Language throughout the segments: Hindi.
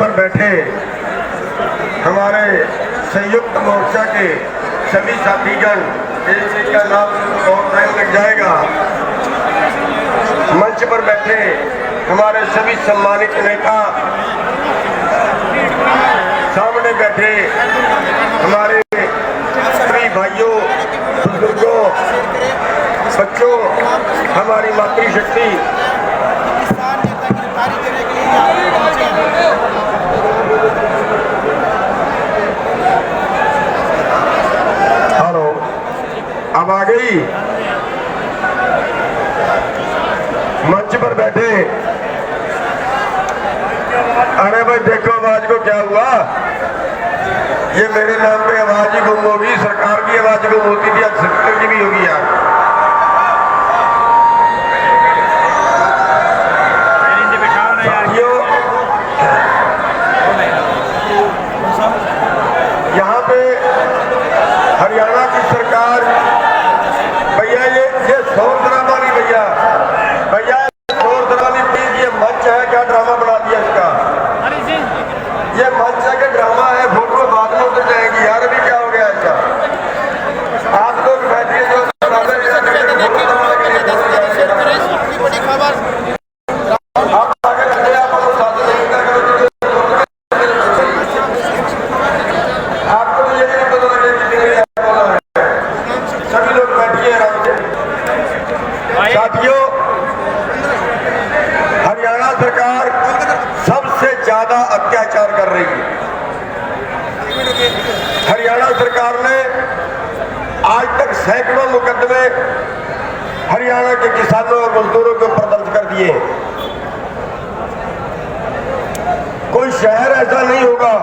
पर बैठे हमारे संयुक्त मोर्चा के सभी साथीगण, एक का नाम और टाइम लग जाएगा। मंच पर बैठे हमारे सभी सम्मानित नेता, सामने बैठे हमारे सभी भाइयों, बुजुर्गों, बच्चों, हमारी मातृशक्ति, हेलो, अब आ गई। मंच पर बैठे, अरे भाई देखो आवाज को क्या हुआ, ये मेरे नाम पे आवाज ही गुम होगी। सरकार की आवाज गुम होती थी, अब सेक्रेटरी की भी होगी यार। यहाँ पे हरियाणा की सरकार, भैया ये शोर ड्रामा नहीं, भैया शोर ड्रामा नहीं प्लीज। ये मंच है क्या ड्रामा बना दिया इसका? ये मंच है कि ड्रामा है? फोटो बाद में उतर जाएगी यार, अभी क्या हो गया ऐसा? आप लोग बैठिए जो साथियों, हरियाणा सरकार सबसे ज्यादा अत्याचार कर रही है। हरियाणा सरकार ने आज तक सैकड़ों मुकदमे हरियाणा के किसानों और मजदूरों के ऊपर दर्ज कर दिए। कोई शहर ऐसा नहीं होगा,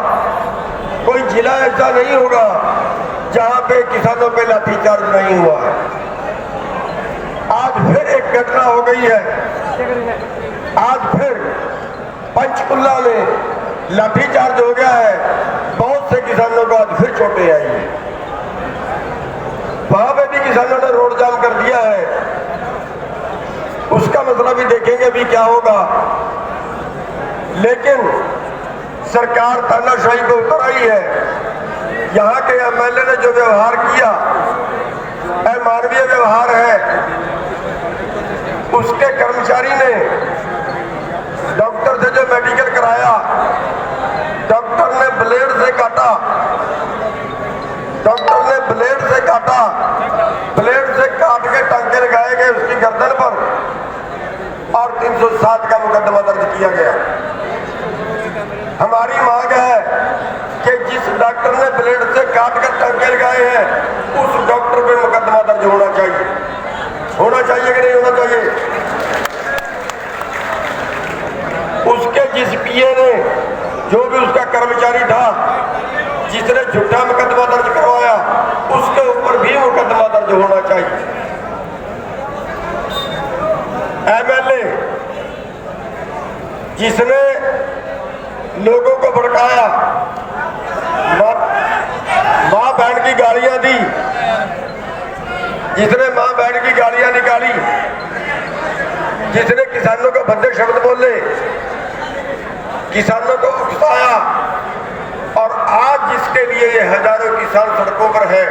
कोई जिला ऐसा नहीं होगा जहां पे किसानों पे लाठीचार्ज नहीं हुआ है। आज फिर एक घटना हो गई है, आज फिर पंचकुला में लाठीचार्ज हो गया है। बहुत से किसानों को आज फिर चोटें आई है। वहां पे भी किसानों ने रोड जाम कर दिया है। उसका मसला भी देखेंगे भी क्या होगा। लेकिन सरकार तानाशाही पे उतर आई है। यहाँ के एमएलए ने जो व्यवहार किया, अमानवीय व्यवहार है। उसके कर्मचारी ने डॉक्टर से जो मेडिकल कराया, डॉक्टर ने ब्लेड से काटा, डॉक्टर ने ब्लेड से काटा, ब्लेड से काट के टांके लगाए गए उसकी गर्दन पर और 307 का मुकदमा दर्ज किया गया। हमारी मांग है कि जिस डॉक्टर ने ब्लेड से काट कर टांके लगाए हैं, उस डॉक्टर पे मुकदमा दर्ज होना चाहिए। होना चाहिए कि नहीं होना चाहिए? उसके जिस पीए ने, जो भी उसका कर्मचारी था, जिसने झूठा मुकदमा दर्ज करवाया, उसके ऊपर भी मुकदमा दर्ज होना चाहिए। एमएलए जिसने लोगों को भड़काया, मां बहन की गालियां दी, जिसने मां बहन की गालियां निकाली, जिसने किसानों को भद्दे शब्द बोले, किसानों को उकसाया, और आज जिसके लिए ये हजारों किसान सड़कों पर है,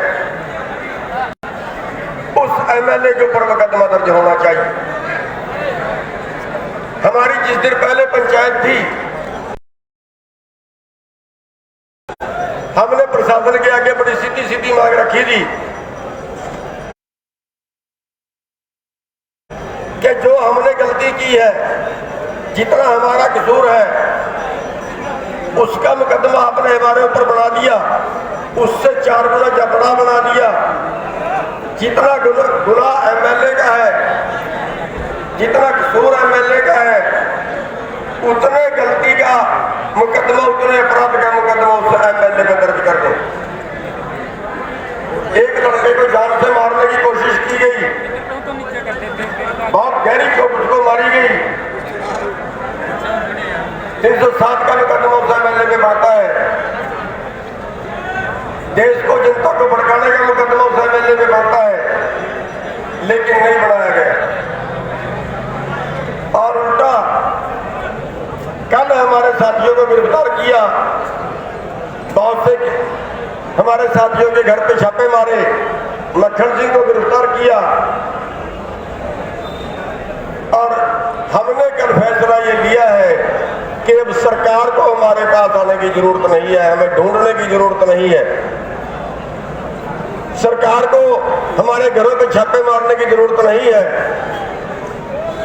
उस एमएलए के ऊपर मुकदमा दर्ज होना चाहिए। हमारी जिस दिन पहले पंचायत थी, हमने प्रशासन के आगे बड़ी सीधी सीधी मांग रखी थी कि जो हमने गलती की है, जितना हमारा कसूर है, उसका मुकदमा आपने हमारे ऊपर बना दिया, उससे 4 गुना जबड़ा बना दिया। जितना गुना एमएलए का है, जितना कसूर एमएलए का है, उतने गलती का मुकदमा, उतने अपराध का मुकदमा उस एमएलए पे दर्ज कर दो। एक लड़के को जान से मारने की कोशिश की गई, बहुत गहरी चोट उसको मारी गई, 307 का मुकदमा उस एमएलए पे बनता है। देश को, जनता को भड़काने का मुकदमा उस एमएलए पे बनता है, लेकिन नहीं बनाया गया। और उल्टा कल हमारे साथियों को गिरफ्तार किया, बहुत से हमारे साथियों के घर पे छापे मारे, मक्खन सिंह को गिरफ्तार किया। और हमने कल फैसला ये लिया है कि अब सरकार को हमारे पास आने की जरूरत नहीं है, हमें ढूंढने की जरूरत नहीं है। सरकार को हमारे घरों पे छापे मारने की जरूरत नहीं है।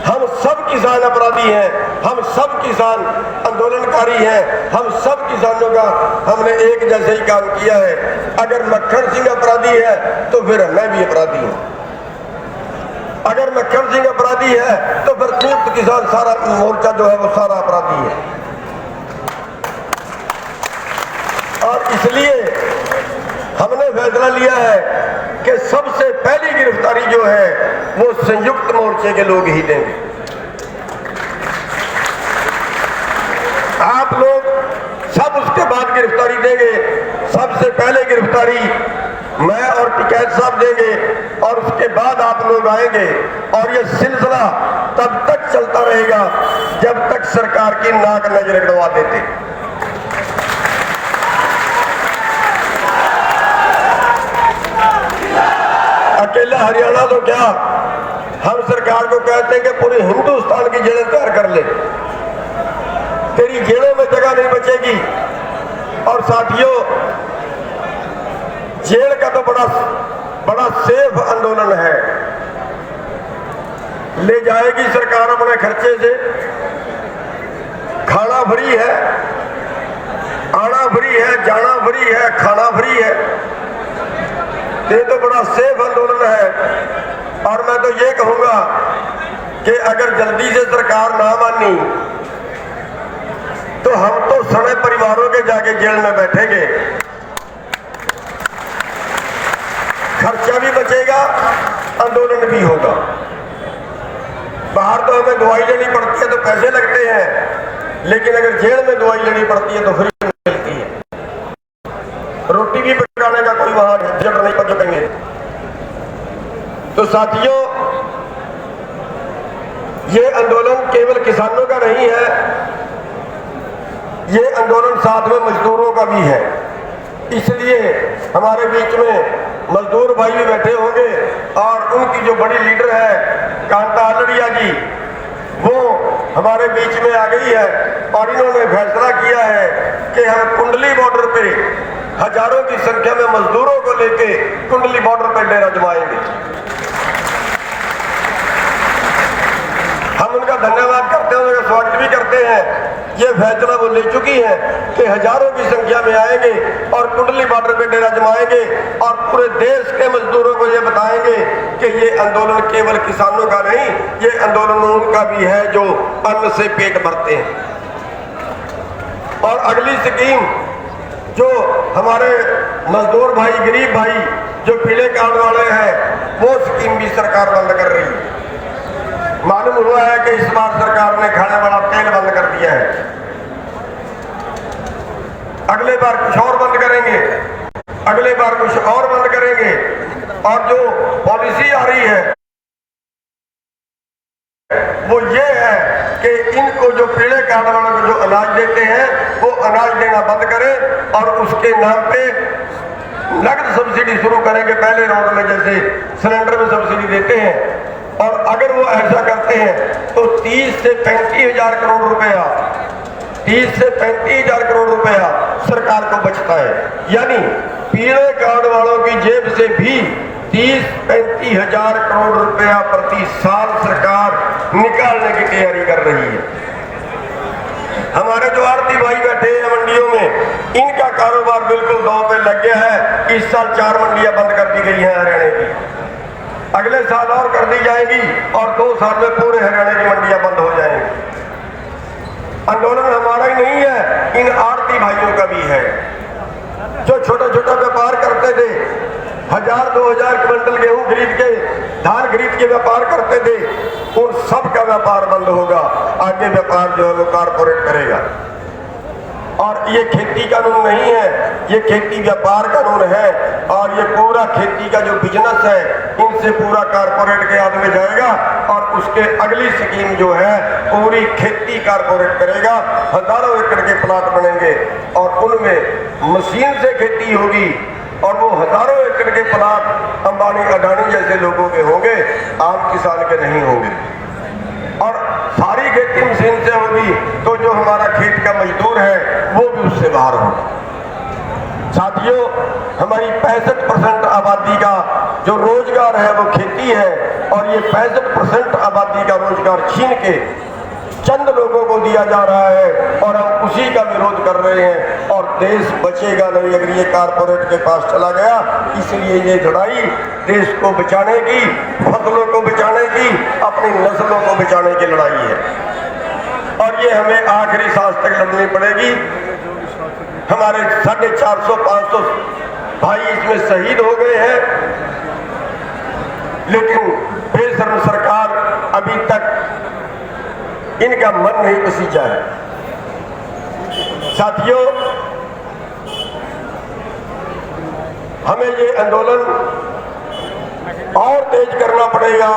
हम सब किसान अपराधी हैं, हम सब किसान आंदोलनकारी हैं, हम सब किसानों का हमने एक जैसे ही काम किया है। अगर मक्खन सिंह अपराधी है तो फिर मैं भी अपराधी हूं। अगर मक्खन सिंह अपराधी है तो फिर संयुक्त किसान सारा मोर्चा जो है वो सारा अपराधी है। और इसलिए हमने फैसला लिया है कि सबसे पहली गिरफ्तारी जो है वो संयुक्त मोर्चे के लोग ही देंगे। आप लोग सब उसके बाद गिरफ्तारी देंगे। सबसे पहले गिरफ्तारी मैं और टिकैत साहब देंगे और उसके बाद आप लोग आएंगे। और ये सिलसिला तब तक चलता रहेगा जब तक सरकार की नाक नजर गड़वा देते। अकेला हरियाणा तो क्या, हम सरकार को कहते हैं कि पूरे हिंदुस्तान की जेलें तैयार कर ले, तेरी जेलों में जगह नहीं बचेगी। और साथियों, जेल का तो बड़ा सेफ आंदोलन है। ले जाएगी सरकार अपने खर्चे से, खाना फ्री है, आना फ्री है, जाना फ्री है, खाना फ्री है। ये तो बड़ा सेफ आंदोलन है। और मैं तो ये कहूंगा कि अगर जल्दी से सरकार ना मानी तो हम तो सड़े परिवारों के जाके जेल में बैठेंगे। खर्चा भी बचेगा, आंदोलन भी होगा। बाहर तो हमें दवाई लेनी पड़ती है तो पैसे लगते हैं, लेकिन अगर जेल में दवाई लेनी पड़ती है तो फ्री मिलती है। रोटी भी पकाने का कोई वहां झंझट नहीं पकड़ेंगे। तो साथियों, ये आंदोलन केवल किसानों का नहीं है, ये आंदोलन साथ में मजदूरों का भी है। इसलिए हमारे बीच में मजदूर भाई भी बैठे होंगे और उनकी जो बड़ी लीडर है कांता आलड़िया जी, वो हमारे बीच में आ गई है। और इन्होंने फैसला किया है कि हम कुंडली बॉर्डर पे हजारों की संख्या में मजदूरों को लेके कुंडली बॉर्डर पे डेरा जमाएंगे। हम उनका धन्यवाद करते हैं, उनका स्वागत भी करते हैं। ये फैसला वो ले चुकी है कि हजारों की संख्या में आएंगे और कुंडली बॉर्डर पे डेरा जमाएंगे और पूरे देश के मजदूरों को ये बताएंगे कि ये आंदोलन केवल किसानों का नहीं, ये आंदोलन उनका भी है जो अन्न से पेट भरते हैं। और अगली स्कीम जो हमारे मजदूर भाई, गरीब भाई जो पीले कार्ड वाले हैं, वो स्कीम भी सरकार बंद कर रही है। मालूम हुआ है कि इस बार सरकार ने खाने वाला तेल बंद कर दिया है। अगले बार कुछ और बंद करेंगे, अगले बार कुछ और बंद करेंगे। और जो पॉलिसी आ रही है वो ये है कि इनको जो पीले कार्ड वालों को जो अनाज देते हैं वो अनाज देना बंद करें और उसके नाम पे नगद सब्सिडी शुरू करेंगे। पहले राउंड में जैसे सिलेंडर में सब्सिडी देते हैं। और अगर वो ऐसा करते हैं तो 30 से 35 हजार करोड़ रुपया, 30 से 35 हजार करोड़ रुपया सरकार को बचता है। यानी पीले कार्ड वालों की जेब से भी 30-35 हजार करोड़ रुपया प्रति साल सरकार निकालने की तैयारी कर रही है। हमारे जो आड़ती भाई बैठे हैं मंडियों में, इनका कारोबार बिल्कुल दांव पे लग गया है। इस साल 4 मंडियां बंद कर दी गई हैं हरियाणा की, अगले साल और कर दी जाएगी और 2 साल में पूरे हरियाणा की मंडियां बंद हो जाएंगी। आंदोलन हमारा ही नहीं है, इन आड़ती भाइयों का भी है। जो छोटा छोटा व्यापार करते थे, 1000-2000 क्विंटल गेहूं खरीद के, धान खरीद के व्यापार करते थे, उन सब का व्यापार बंद होगा। आगे व्यापार जो है वो कारपोरेट करेगा। और ये खेती कानून नहीं है, ये खेती व्यापार कानून है। और ये पूरा खेती का जो बिजनेस है, इनसे पूरा कारपोरेट के हाथ में जाएगा और उसके अगली स्कीम जो है पूरी खेती कारपोरेट करेगा। हजारों एकड़ के प्लाट बनेंगे और उनमें मशीन से खेती होगी और वो हजारों एकड़ के प्लाट अंबानी अडानी जैसे लोगों के होंगे, आम किसान के नहीं होंगे। और सारी खेती मशीन से होगी तो जो हमारा खेत का मजदूर है वो भी उससे बाहर होगा। साथियों, हमारी 65% आबादी का जो रोजगार है वो खेती है और ये 65% आबादी का रोजगार छीन के चंद लोगों को दिया जा रहा है और हम उसी का विरोध कर रहे हैं। और देश बचेगा नहीं अगर ये कारपोरेट के पास चला गया। इसलिए ये लड़ाई देश को बचाने की, फसलों को बचाने की, अपनी नस्लों को बचाने की लड़ाई है और ये हमें आखिरी सांस तक लड़नी पड़ेगी। हमारे 450-500 भाई इसमें शहीद हो गए हैं, लेकिन बेशर्म सरकार अभी तक इनका मन नहीं पसीजा है। साथियों, हमें ये आंदोलन और तेज करना पड़ेगा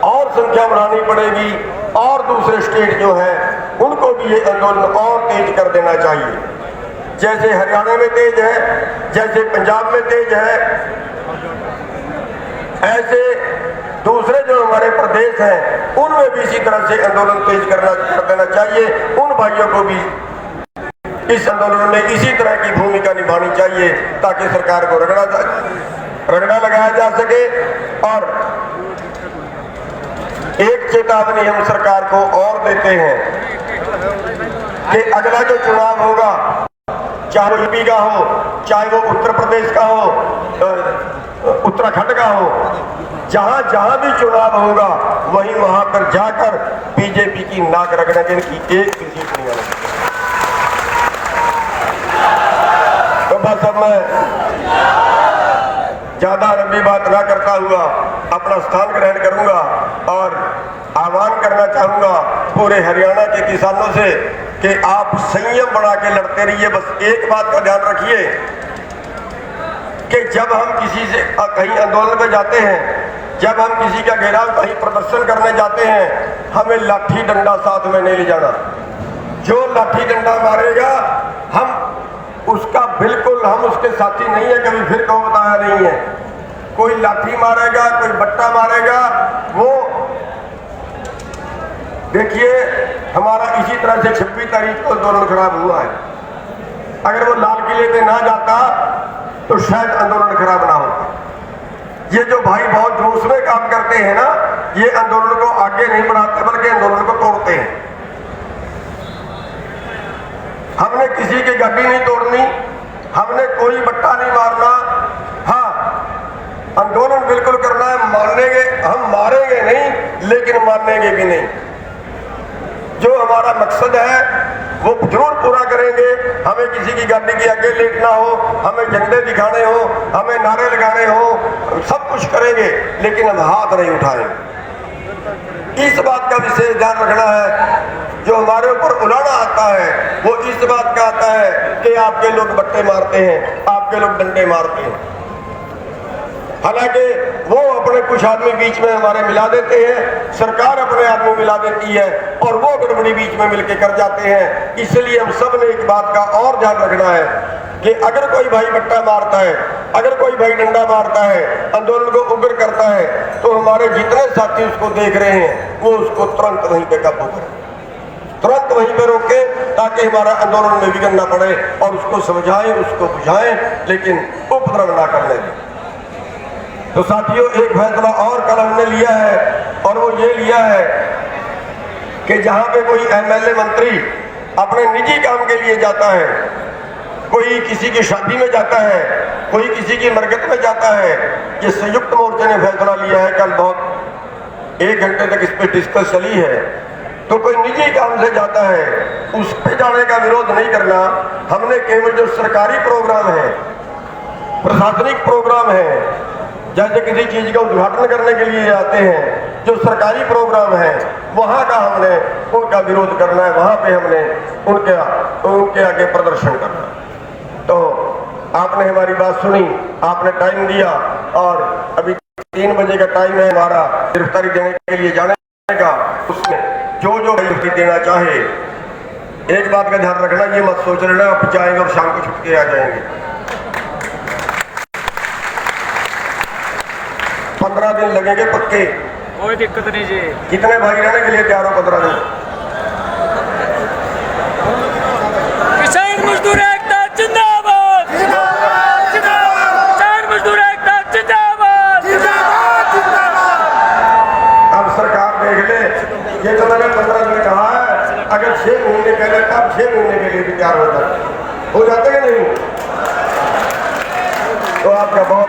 और संख्या बढ़ानी पड़ेगी और दूसरे स्टेट जो है उनको भी ये आंदोलन और तेज कर देना चाहिए। जैसे हरियाणा में तेज है, जैसे पंजाब में तेज है, ऐसे दूसरे जो हमारे प्रदेश हैं उनमें भी इसी तरह से आंदोलन तेज कर देना चाहिए। उन भाइयों को भी इस आंदोलन में इसी तरह की भूमिका निभानी चाहिए ताकि सरकार को रगड़ा लगाया जा सके। और एक चेतावनी हम सरकार को और देते हैं कि अगला जो चुनाव होगा, चाहे वो यूपी का हो, चाहे वो उत्तर प्रदेश का हो, उत्तराखंड का हो, जहां जहां भी चुनाव होगा वहीं वहां पर जाकर बीजेपी की नाक रगड़ने की एक भी सीट नहीं आने। तो बस अब मैं ज्यादा लंबी बात ना करता हुआ अपना स्थान ग्रहण करूंगा और आह्वान करना चाहूंगा पूरे हरियाणा के किसानों से कि आप संयम बढ़ा के लड़ते रहिए। बस एक बात का ध्यान रखिए कि जब हम किसी से कहीं आंदोलन में जाते हैं, जब हम किसी का घेराव कहीं प्रदर्शन करने जाते हैं, हमें लाठी डंडा साथ में नहीं ले जाना। जो लाठी डंडा मारेगा हम उसका बिल्कुल, हम उसके साथी नहीं है, कभी फिर कहो बताया नहीं है। कोई लाठी मारेगा, कोई बट्टा मारेगा, वो देखिए हमारा इसी तरह से 26 तारीख को आंदोलन खराब हुआ है। अगर वो लाल किले पे ना जाता तो शायद आंदोलन खराब ना होता। ये जो भाई बहुत जोश में काम करते हैं ना, ये आंदोलन को आगे नहीं बढ़ाते बल्कि आंदोलन को तोड़ते हैं। हमने किसी की गड्डी नहीं तोड़नी, हमने कोई बट्टा नहीं मारना। हाँ, आंदोलन बिल्कुल करना है, मानेंगे, हम मारेंगे नहीं लेकिन मानेंगे भी नहीं। जो हमारा मकसद है वो जरूर पूरा करेंगे। हमें किसी की गाड़ी के आगे लेटना हो, हमें झंडे दिखाने हो, हमें नारे लगाने हो, सब कुछ करेंगे लेकिन हम हाथ नहीं उठाएंगे। इस बात का विशेष ध्यान रखना है। जो हमारे ऊपर उलाना आता है वो इस बात का आता है कि आपके लोग बट्टे मारते हैं, आपके लोग डंडे मारते हैं। हालांकि वो अपने कुछ आदमी बीच में हमारे मिला देते हैं, सरकार अपने आदमी मिला देती है और वो गड़बड़ी बीच में मिलके कर जाते हैं। इसलिए हम सब ने एक बात का और ध्यान रखना है कि अगर कोई भाई बट्टा मारता है, अगर कोई भाई डंडा मारता है, आंदोलन को उग्र करता है, तो हमारे जितने साथी उसको देख रहे हैं वो उसको तुरंत वहीं पे काबू करें, तुरंत वहीं पे रोके ताकि हमारा आंदोलन में विघ्न न पड़े और उसको समझाएं, उसको बुझाएं, लेकिन उपद्रव ना करने दें। तो साथियों, एक फैसला और कल हमने लिया है और वो ये लिया है कि जहां पे कोई एमएलए मंत्री अपने निजी काम के लिए जाता है, कोई किसी की शादी में जाता है, कोई किसी की मरकत में जाता है, ये संयुक्त मोर्चे ने फैसला लिया है। कल बहुत 1 घंटे तक इस पर डिस्कस चली है। तो कोई निजी काम से जाता है, उस पे जाने का विरोध नहीं करना। हमने केवल जो सरकारी प्रोग्राम है, प्रशासनिक प्रोग्राम है, जैसे किसी चीज का उद्घाटन करने के लिए जाते हैं जो सरकारी प्रोग्राम है वहाँ का हमने उनका विरोध करना है, वहाँ पे हमने उनके आगे प्रदर्शन करना है। तो आपने हमारी बात सुनी, आपने टाइम दिया और अभी 3 बजे का टाइम है हमारा गिरफ्तारी देने के लिए जाने का। उसमें जो गिरफ्तारी देना चाहे, एक बात का ध्यान रखना, ये मत सोच लेना आप जाएंगे और शाम को छुट के आ जाएंगे। 15 दिन लगेंगे पक्के, कोई दिक्कत नहीं जी। कितने भाई रहने के लिए तैयार हो 15 दिन? किसान मजदूर एकता जिंदाबाद, किसान मजदूर एकता जिंदाबाद। अब सरकार देख ले, ये तो मैंने 15 दिन कहा है, अगर 6 महीने पहले तब 6 महीने के लिए भी तैयार हो जाते कि नहीं? तो आपका बहुत